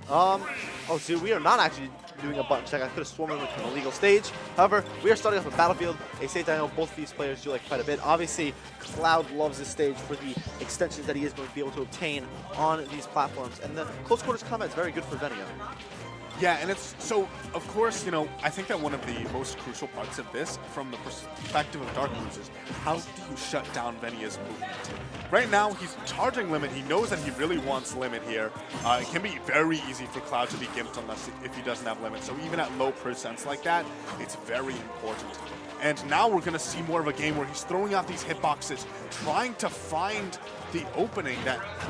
Oh, see, we are not actually doing a button check. I could have sworn we went to an illegal stage. However, we are starting off with Battlefield, a stage I know both of these players do like quite a bit. Obviously, Cloud loves this stage for the extensions that he is going to be able to obtain on these platforms. And the close quarters combat is very good for Venia. Yeah, and it's so, of course, you know, I think that one of the most crucial parts of this, from the perspective of DarkBlues, is how do you shut down Venia's movement? Right now, he's charging Limit. He knows that he really wants Limit here. It can be very easy for Cloud to be gimped if he doesn't have Limit. So even at low percents like that, it's very important. And now we're going to see more of a game where he's throwing out these hitboxes, trying to find the opening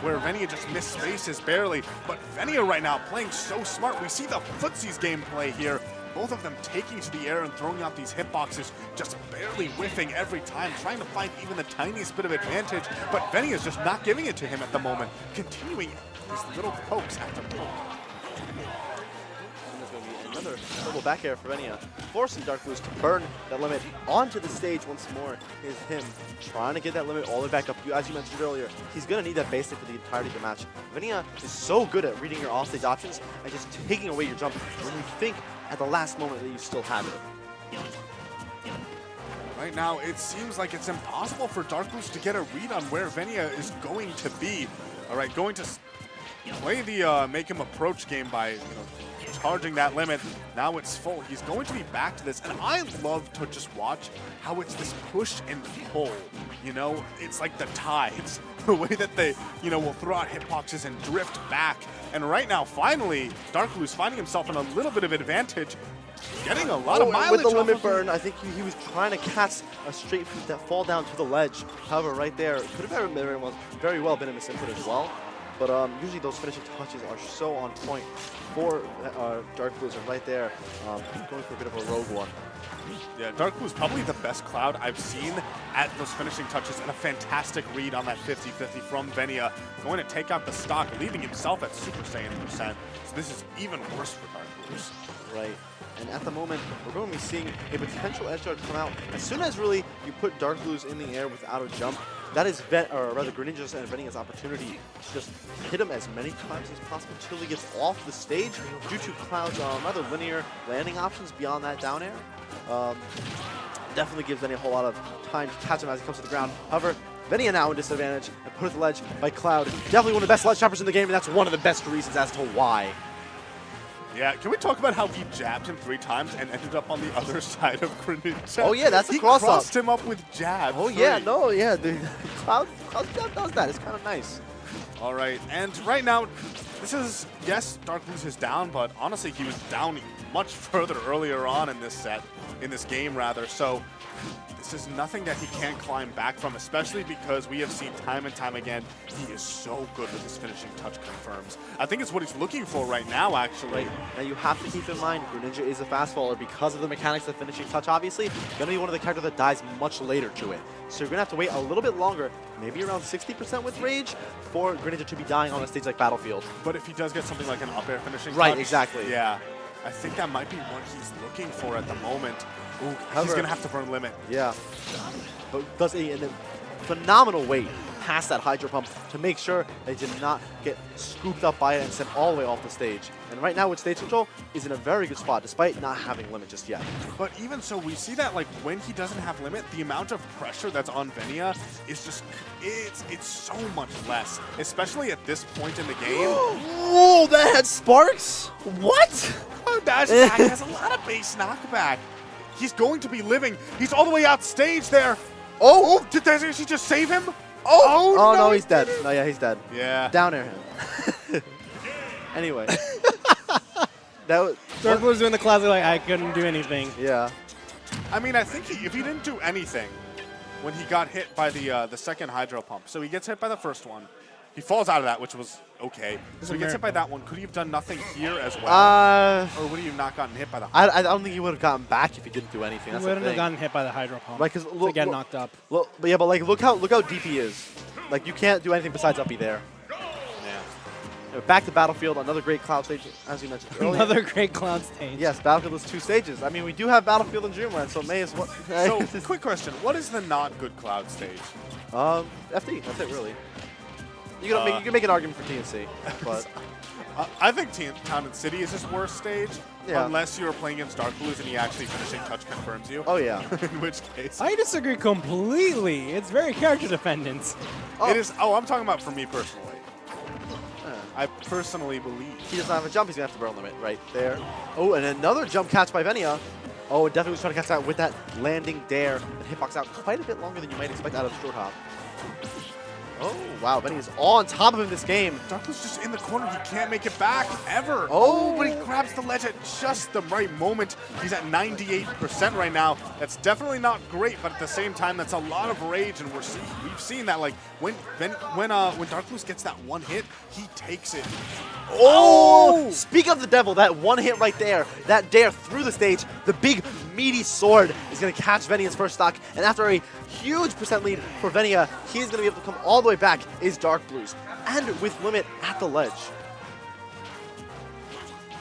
where Venia just missed spaces barely. But Venia right now playing so smart. We see the footsies gameplay here. Both of them taking to the air and throwing out these hitboxes, just barely whiffing every time, trying to find even the tiniest bit of advantage. But Venia's just not giving it to him at the moment, continuing these little pokes after poke. Another double back air for Venia, forcing DarkBlues to burn that Limit onto the stage once more. Is him trying to get that Limit all the way back up. As you mentioned earlier, he's going to need that basic for the entirety of the match. Venia is so good at reading your offstage options and just taking away your jump when you think at the last moment that you still have it. Right now, it seems like it's impossible for DarkBlues to get a read on where Venia is going to be. All right, going to play the make him approach game by, charging that Limit. Now it's full. He's going to be back to this. And I love to just watch how it's this push and pull. It's like the tides. The way that they, will throw out hitboxes and drift back. And right now, finally, DarkBlues finding himself in a little bit of advantage. Getting a lot of mileage with the Limit burn. I think he was trying to catch a straight that fall down to the ledge. However, right there, it could have very well been a misinput as well. But usually those finishing touches are so on point for DarkBlues, and right there, going for a bit of a rogue one. Yeah, DarkBlues probably the best Cloud I've seen at those finishing touches, and a fantastic read on that 50-50 from Venia, going to take out the stock, leaving himself at Super Saiyan %. So this is even worse for DarkBlues. Right. And at the moment, we're going to be seeing a potential edge guard come out. As soon as really you put DarkBlues in the air without a jump, that is Greninja's and Venia's opportunity to just hit him as many times as possible until he gets off the stage due to Cloud's rather linear landing options beyond that down air. Definitely gives Venia a whole lot of time to catch him as he comes to the ground. However, Venia now in disadvantage and put at the ledge by Cloud. Definitely one of the best ledge choppers in the game, and that's one of the best reasons as to why. Yeah, can we talk about how he jabbed him 3 times and ended up on the other side of Greninja? Oh yeah, that's a cross-up. He crossed him up with jab. Oh yeah, dude. Cloud does that. It's kind of nice. All right, and right now, this is, yes, DarkBlues is down, but honestly, he was down much further earlier on in this game rather. So this is nothing that he can't climb back from, especially because we have seen time and time again, he is so good with his finishing touch confirms. I think it's what he's looking for right now, actually. Right. Now you have to keep in mind, Greninja is a fast faller because of the mechanics of finishing touch, obviously. Going to be one of the characters that dies much later to it. So you're going to have to wait a little bit longer, maybe around 60% with Rage, for Greninja to be dying on a stage like Battlefield. But if he does get something like an up air finishing touch, exactly. Yeah, I think that might be what he's looking for at the moment. Ooh, he's going to have to burn Limit. Yeah. But does a phenomenal weight past that Hydro Pump to make sure they did not get scooped up by it and sent all the way off the stage. And right now with stage control, is in a very good spot despite not having Limit just yet. But even so, we see that like when he doesn't have Limit, the amount of pressure that's on Venia is just, it's so much less, especially at this point in the game. Whoa, that had sparks? What? Dash attack has a lot of base knockback. He's going to be living. He's all the way out stage there. Oh, did he just save him? Oh no, he's dead. No, yeah, he's dead. Yeah. Down air him. Anyway. DarkBlues was doing the classic, like, I couldn't do anything. Yeah. I mean, I think if he didn't do anything when he got hit by the second Hydro Pump, so he gets hit by the first one. He falls out of that, which was okay. So he gets hit by that one. Could he have done nothing here as well? Or would he have not gotten hit by the I don't think he would have gotten back if he didn't do anything. That's he wouldn't have gotten hit by the Hydro Pump. Right, because to get knocked up. But like look how deep he is. Like you can't do anything besides uppy there. Yeah. Back to Battlefield, another great Cloud stage, as you mentioned earlier. Another great Cloud stage. Yes, Battlefield is 2 stages. I mean, we do have Battlefield and Dreamland, so may as well. So, quick question: what is the not good Cloud stage? FD. That's it, really. You can make an argument for TNC, but I think Town and City is his worst stage, Yeah. unless you're playing against DarkBlues and he actually finishing touch confirms you. Oh, yeah. In which case, I disagree completely. It's very character dependent. it is. Oh, I'm talking about for me personally. I personally believe. He doesn't have a jump. He's going to have to burn limit right there. Oh, and another jump catch by Venia. Oh, definitely was trying to catch that with that landing dare. The hitbox out quite a bit longer than you might expect out of short hop. Oh, wow. Venia's on top of him this game. DarkBlues just in the corner. He can't make it back ever. Oh. But he grabs the ledge at just the right moment. He's at 98% right now. That's definitely not great, but at the same time, that's a lot of rage, and we've seen that like when DarkBlues gets that one hit, he takes it. Oh! Speak of the devil, that one hit right there, that dare through the stage, the big meaty sword is going to catch Venia's first stock, and after a huge percent lead for Venia, he's going to be able to come all the way back is DarkBlues, and with limit at the ledge.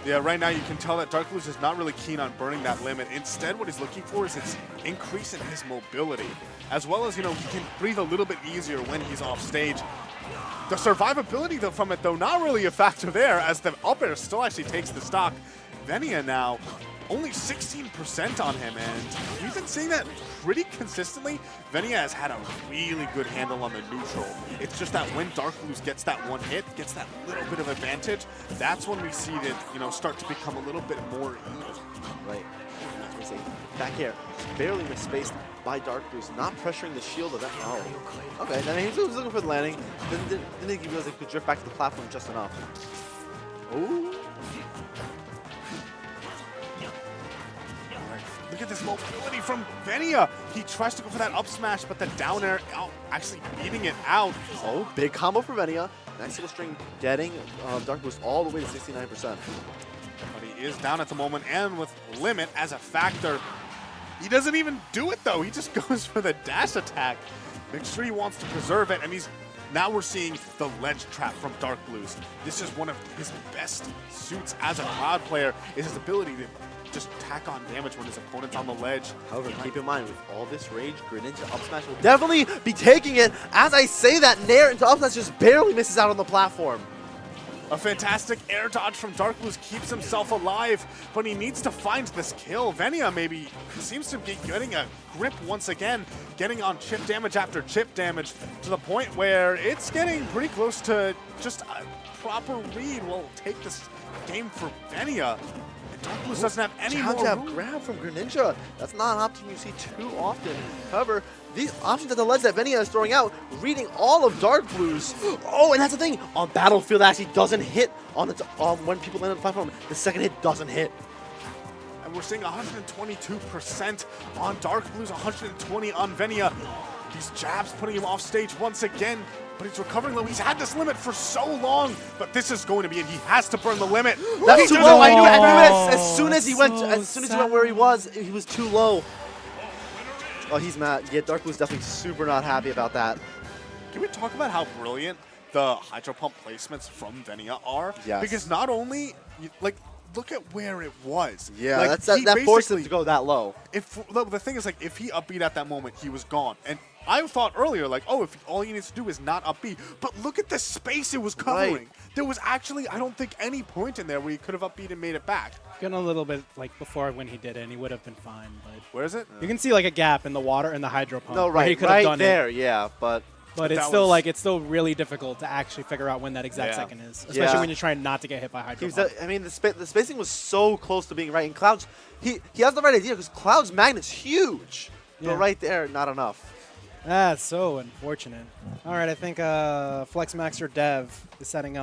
Yeah, right now you can tell that DarkBlues is not really keen on burning that limit. Instead, what he's looking for is its increase in his mobility, as well as, he can breathe a little bit easier when he's off stage. The survivability from it, though, not really a factor there, as the up air still actually takes the stock. Venia now only 16% on him, and we've been seeing that pretty consistently. Venia has had a really good handle on the neutral. It's just that when DarkBlues gets that one hit, gets that little bit of advantage, that's when we see it, start to become a little bit more even. Right. Let me see. Back here, barely misspaced by DarkBlues, not pressuring the shield of that. Oh. Okay, then he was looking for the landing. Didn't think he realized he could drift back to the platform just enough. Oh. Look at this mobility from Venia. He tries to go for that up smash, but the down air actually beating it out. Oh, big combo for Venia. Nice little string getting DarkBlues all the way to 69%. But he is down at the moment, and with limit as a factor. He doesn't even do it, though. He just goes for the dash attack. Make sure he wants to preserve it, and now we're seeing the ledge trap from DarkBlues. This is one of his best suits as a Cloud player, is his ability to just tack on damage when his opponent's on the ledge. However, keep in mind, with all this rage, Greninja up smash will definitely be taking it. As I say that, Nair into up smash just barely misses out on the platform. A fantastic air dodge from DarkBlues keeps himself alive, but he needs to find this kill. Venia maybe seems to be getting a grip once again, getting on chip damage after chip damage, to the point where it's getting pretty close to just a proper read will take this game for Venia. DarkBlues doesn't have any more jab room. grab from Greninja. That's not an option you see too often. However, these options at the ledge that Venia is throwing out, reading all of DarkBlues. Oh, and that's the thing. On Battlefield, actually doesn't hit on when people land on the platform. The second hit doesn't hit. And we're seeing 122% on DarkBlues, 120 on Venia. These jabs putting him off stage once again, but he's recovering low. He's had this limit for so long, but this is going to be, and he has to burn the limit. That's too low. I knew it. As soon as he went, So where he was too low. Oh, he's mad. Yeah, DarkBlues definitely super not happy about that. Can we talk about how brilliant the Hydro Pump placements from Venia are? Yes. Because not only, look at where it was. Yeah, Like, that forced him basically- to go that low. The thing is, if he upbeat at that moment, he was gone. And I thought earlier, if all he needs to do is not upbeat. But look at the space it was covering. Right. There was actually, I don't think, any point in there where he could have upbeat and made it back. Getting a little bit before when he did it, and he would have been fine. But Where is it? you can see a gap in the water and the hydro pump. No, where he right, could have right done there, it. yeah, but But it's that still was- it's still really difficult to actually figure out when that exact Yeah. second is, especially Yeah. when you're trying not to get hit by hydro he was, pump. I mean, the spacing was so close to being right. And Cloud's, he has the right idea because Cloud's magnet's huge, Yeah. but right there, not enough. That's so unfortunate. All right, I think Flexmaxer Dev is setting up.